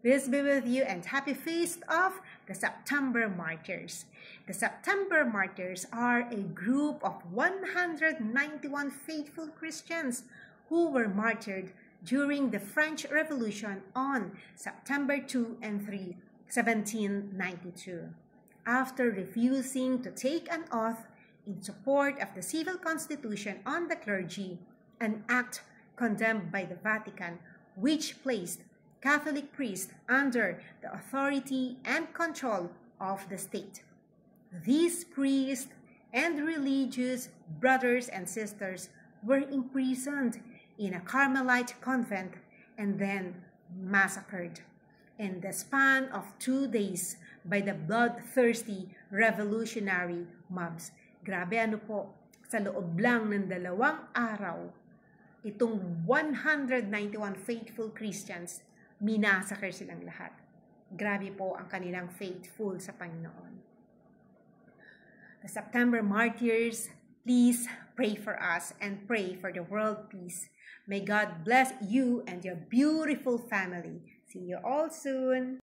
Peace be with you and happy feast of the September Martyrs. The September Martyrs are a group of 191 faithful Christians who were martyred during the French Revolution on September 2 and 3, 1792. After refusing to take an oath in support of the civil constitution on the clergy, an act condemned by the Vatican which placed Catholic priests under the authority and control of the state. These priests and religious brothers and sisters were imprisoned in a Carmelite convent and then massacred in the span of 2 days by the bloodthirsty revolutionary mobs. Grabe, ano po, sa loob lang ng 2 araw, itong 191 faithful Christians, minasakar silang lahat. Grabe po ang kanilang faithful sa Panginoon. The September Martyrs, please pray for us and pray for the world peace. May God bless you and your beautiful family. See you all soon.